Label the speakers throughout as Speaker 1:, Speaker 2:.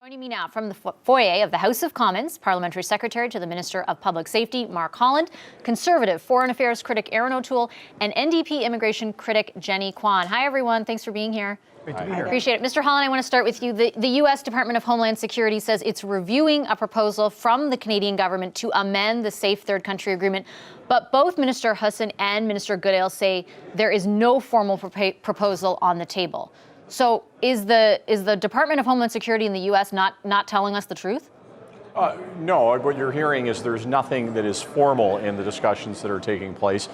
Speaker 1: Joining me now from the foyer of the House of Commons, Parliamentary Secretary to the Minister of Public Safety, Mark Holland, Conservative Foreign Affairs critic Aaron O'Toole, and NDP immigration critic Jenny Kwan. Hi, everyone. Thanks for being here.
Speaker 2: Great to be here.
Speaker 1: Appreciate it. Mr. Holland, I want to start with you. The U.S. Department of Homeland Security says it's reviewing a proposal from the Canadian government to amend the Safe Third Country Agreement. But both Minister Husson and Minister Goodale say there is no formal proposal on the table. So is the Department of Homeland Security in the U.S. not telling us the truth?
Speaker 2: No, what you're hearing is there's nothing that is formal in the discussions that are taking place.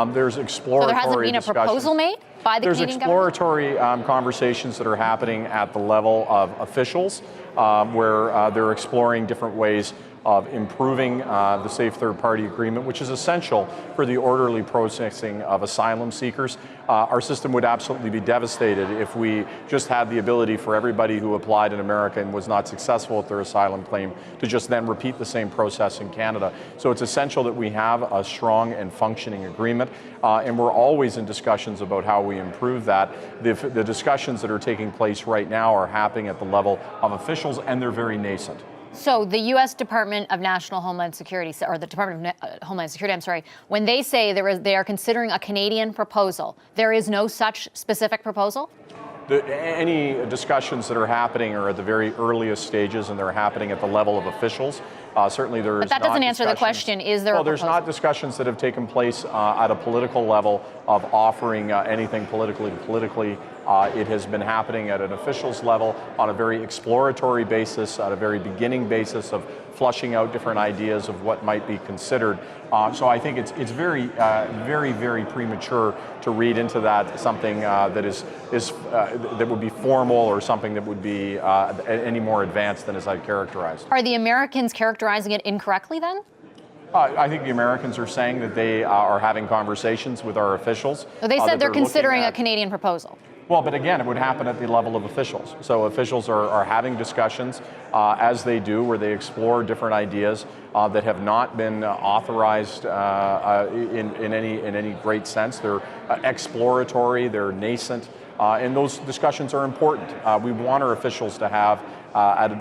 Speaker 2: There's exploratory
Speaker 1: So there hasn't been a proposal made by the Canadian government?
Speaker 2: There's exploratory conversations that are happening at the level of officials where they're exploring different ways of improving the Safe Third Party Agreement, which is essential for the orderly processing of asylum seekers. Our system would absolutely be devastated if we just had the ability for everybody who applied in America and was not successful with their asylum claim to just then repeat the same process in Canada. So it's essential that we have a strong and functioning agreement, and we're always in discussions about how we improve that. The discussions that are taking place right now are happening at the level of officials, and they're very nascent.
Speaker 1: So the U.S. Department of National Homeland Security, or the Department of Homeland Security, I'm sorry, when they say they are considering a Canadian proposal, there is no such specific proposal?
Speaker 2: Any discussions that are happening are at the very earliest stages, and they're happening at the level of officials. Certainly there is.
Speaker 1: But that doesn't answer the question. Is there?
Speaker 2: Well, there's not discussions that have taken place at a political level of offering anything politically to politically. It has been happening at an officials level on a very exploratory basis, at a very beginning basis of flushing out different ideas of what might be considered. So I think it's very, very premature to read into that something that would be formal or something that would be any more advanced than as I'd characterized.
Speaker 1: Are the Americans characterizing it incorrectly then?
Speaker 2: I think the Americans are saying that they are having conversations with our officials.
Speaker 1: So they said they're considering a Canadian proposal.
Speaker 2: Well, but again, it would happen at the level of officials. So officials are having discussions as they do, where they explore different ideas that have not been authorized in any great sense. They're exploratory, they're nascent, and those discussions are important. We want our officials to have,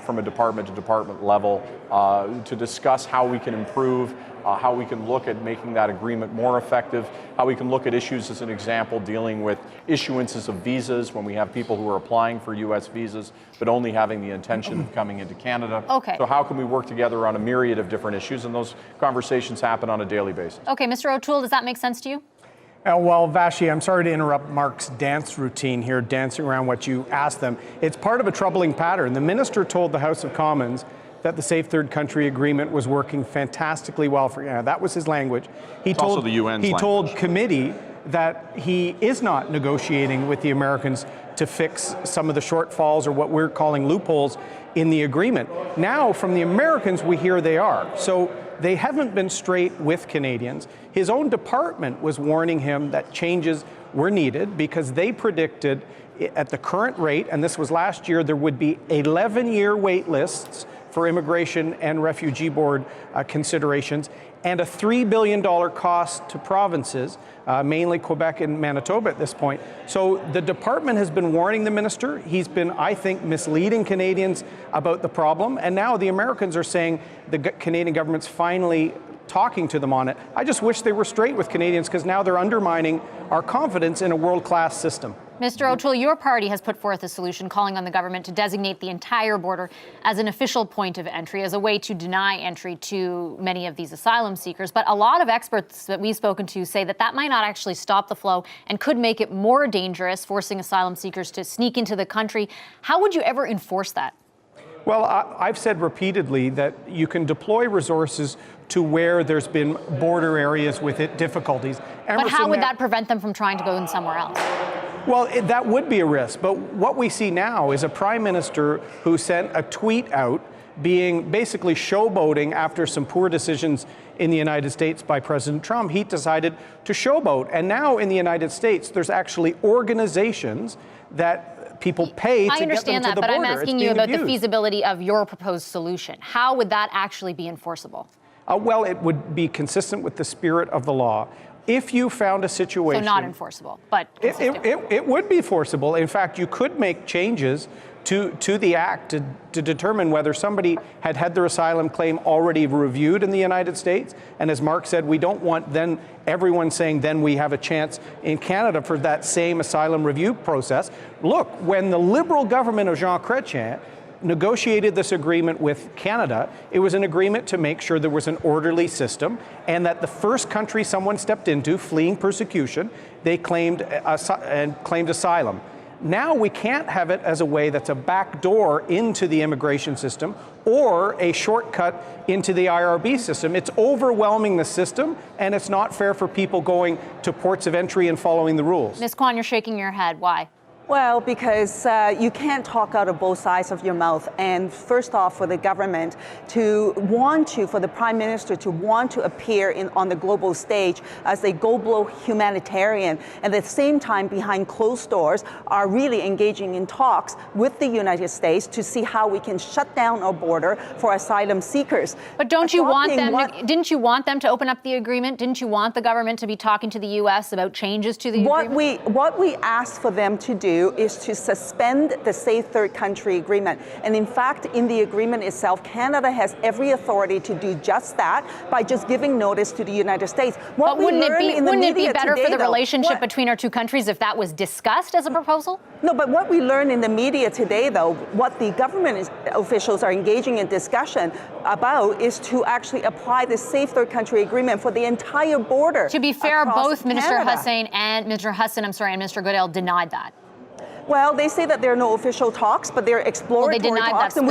Speaker 2: from a department to department level, to discuss how we can improve, how we can look at making that agreement more effective, how we can look at issues, as an example, dealing with issuances of visas when we have people who are applying for U.S. visas but only having the intention of coming into Canada.
Speaker 1: Okay.
Speaker 2: So how can we work together on a myriad of different issues, and those conversations happen on a daily basis.
Speaker 1: Okay, Mr. O'Toole, does that make sense to you?
Speaker 3: Well, Vashi, I'm sorry to interrupt Mark's dance routine here, dancing around what you asked them. It's part of a troubling pattern. The minister told the House of Commons that the Safe Third Country Agreement was working fantastically well for Canada. That was his language. He told
Speaker 2: also the UN's
Speaker 3: He
Speaker 2: language.
Speaker 3: told committee that he is not negotiating with the Americans to fix some of the shortfalls, or what we're calling loopholes, in the agreement. Now, from the Americans, we hear they are. So they haven't been straight with Canadians. His own department was warning him that changes were needed because they predicted at the current rate, and this was last year, there would be 11-year wait lists for Immigration and Refugee Board considerations, and a $3 billion cost to provinces, mainly Quebec and Manitoba at this point. So the department has been warning the minister. He's been, I think, misleading Canadians about the problem. And now the Americans are saying the Canadian government's finally talking to them on it. I just wish they were straight with Canadians, because now they're undermining our confidence in a world-class system.
Speaker 1: Mr. O'Toole, your party has put forth a solution calling on the government to designate the entire border as an official point of entry, as a way to deny entry to many of these asylum seekers. But a lot of experts that we've spoken to say that that might not actually stop the flow and could make it more dangerous, forcing asylum seekers to sneak into the country. How would you ever enforce that?
Speaker 3: Well, I've said repeatedly that you can deploy resources to where there's been border areas with difficulties.
Speaker 1: But how would that prevent them from trying to go in somewhere else?
Speaker 3: Well, that would be a risk. But what we see now is a prime minister who sent a tweet out being basically showboating after some poor decisions in the United States by President Trump. He decided to showboat. And now in the United States, there's actually organizations that people pay to get them to the border.
Speaker 1: I understand that, but I'm asking you about the feasibility of your proposed solution. How would that actually be enforceable?
Speaker 3: Well, it would be consistent with the spirit of the law. If you found a situation...
Speaker 1: So not enforceable, but
Speaker 3: it would be forcible. In fact, you could make changes to the act to determine whether somebody had had their asylum claim already reviewed in the United States. And as Mark said, we don't want then everyone saying then we have a chance in Canada for that same asylum review process. Look, when the Liberal government of Jean Chrétien negotiated this agreement with Canada, it was an agreement to make sure there was an orderly system and that the first country someone stepped into fleeing persecution, they claimed asylum. Now we can't have it as a way that's a back door into the immigration system or a shortcut into the IRB system. It's overwhelming the system, and it's not fair for people going to ports of entry and following the rules.
Speaker 1: Ms. Kwan, you're shaking your head. Why?
Speaker 4: Well, because you can't talk out of both sides of your mouth. And first off, for the government for the Prime Minister to want to appear on the global stage as a global humanitarian, and at the same time, behind closed doors, are really engaging in talks with the United States to see how we can shut down our border for asylum seekers.
Speaker 1: But didn't you want them to open up the agreement? Didn't you want the government to be talking to the U.S. about changes to the agreement?
Speaker 4: What we asked for them to do is to suspend the Safe Third Country Agreement. And in fact, in the agreement itself, Canada has every authority to do just that by just giving notice to the United States.
Speaker 1: But wouldn't it be better for the relationship between our two countries if that was discussed as a proposal?
Speaker 4: No, but what we learn in the media today, though, what the government officials are engaging in discussion about is to actually apply the Safe Third Country Agreement for the entire border.
Speaker 1: To be fair, both Minister Hussain and Mr. Goodale denied that.
Speaker 4: Well, they say that there are no official talks, but they're exploratory talks. And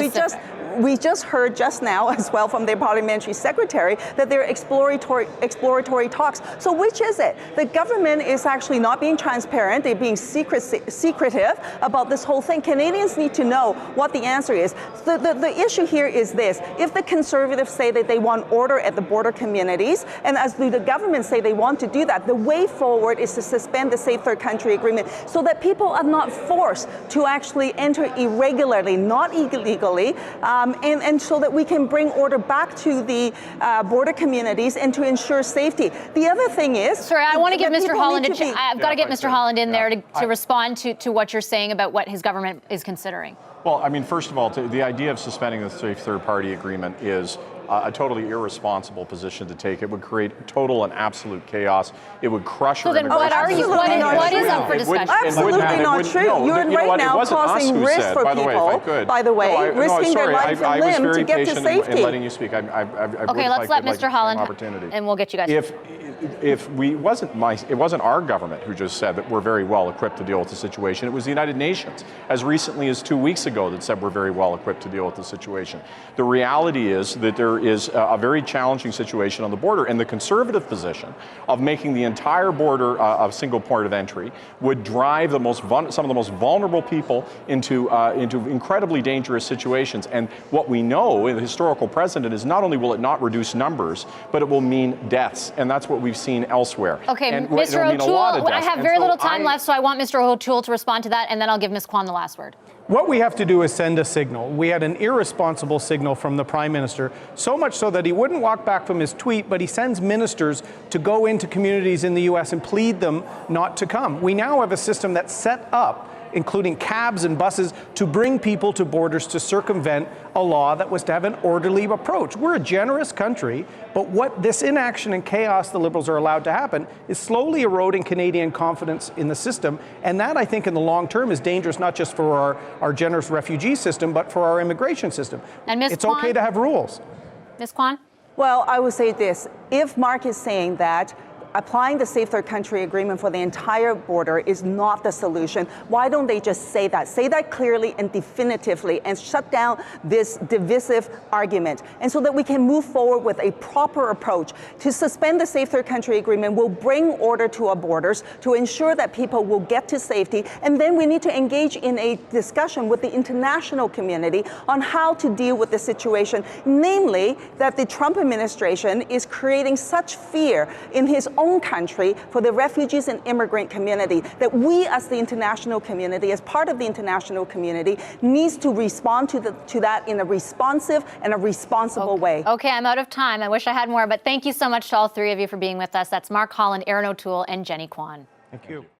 Speaker 4: we just heard just now as well from their parliamentary secretary that they're exploratory talks. So which is it? The government is actually not being transparent. They're being secretive about this whole thing. Canadians need to know what the answer is. The issue here is this. If the Conservatives say that they want order at the border communities, and as the government say they want to do that, the way forward is to suspend the Safe Third Country Agreement so that people are not forced to actually enter irregularly, not illegally, and so that we can bring order back to the border communities and to ensure safety. The other thing is...
Speaker 1: Sorry, I want to give Mr. Holland I've got to get Mr. Holland in there to respond to what you're saying about what his government is considering.
Speaker 2: Well, I mean, first of all, the idea of suspending the Safe Third Party Agreement is a totally irresponsible position to take. It would create total and absolute chaos. It would crush our immigration.
Speaker 1: What is up for discussion?
Speaker 4: Absolutely not true. You're right now causing risk for people, by the way, risking their life and limb to get to safety.
Speaker 2: In letting you speak.
Speaker 1: Okay, let's let Mr. Holland, and we'll get you guys.
Speaker 2: It wasn't our government who just said that we're very well equipped to deal with the situation. It was the United Nations, as recently as 2 weeks ago, that said we're very well equipped to deal with the situation. The reality is that there is a very challenging situation on the border, and the Conservative position of making the entire border a single point of entry would drive some of the most vulnerable people into incredibly dangerous situations. And what we know, the historical precedent, is not only will it not reduce numbers, but it will mean deaths, and that's what we've seen elsewhere.
Speaker 1: Okay, Mr. O'Toole, I have very little time left, so I want Mr. O'Toole to respond to that, and then I'll give Ms. Kwan the last word.
Speaker 3: What we have to do is send a signal. We had an irresponsible signal from the Prime Minister, so much so that he wouldn't walk back from his tweet, but he sends ministers to go into communities in the U.S. and plead them not to come. We now have a system that's set up, including cabs and buses, to bring people to borders to circumvent a law that was to have an orderly approach. We're a generous country, but what this inaction and chaos the Liberals are allowed to happen is slowly eroding Canadian confidence in the system. And that, I think, in the long term is dangerous, not just for our generous refugee system, but for our immigration system.
Speaker 1: And Ms.
Speaker 3: It's
Speaker 1: Kwan?
Speaker 3: okay to have rules.
Speaker 1: Ms. Kwan?
Speaker 4: Well, I would say this. If Mark is saying that applying the Safe Third Country Agreement for the entire border is not the solution, why don't they just say that? Say that clearly and definitively and shut down this divisive argument. And so that we can move forward with a proper approach. To suspend the Safe Third Country Agreement will bring order to our borders to ensure that people will get to safety. And then we need to engage in a discussion with the international community on how to deal with the situation. Namely, that the Trump administration is creating such fear in his own country for the refugees and immigrant community that we as the international community, as part of the international community, needs to respond to that in a responsive and a responsible way.
Speaker 1: Okay, I'm out of time. I wish I had more, but thank you so much to all three of you for being with us. That's Mark Holland, Erin O'Toole, and Jenny Kwan.
Speaker 3: Thank you.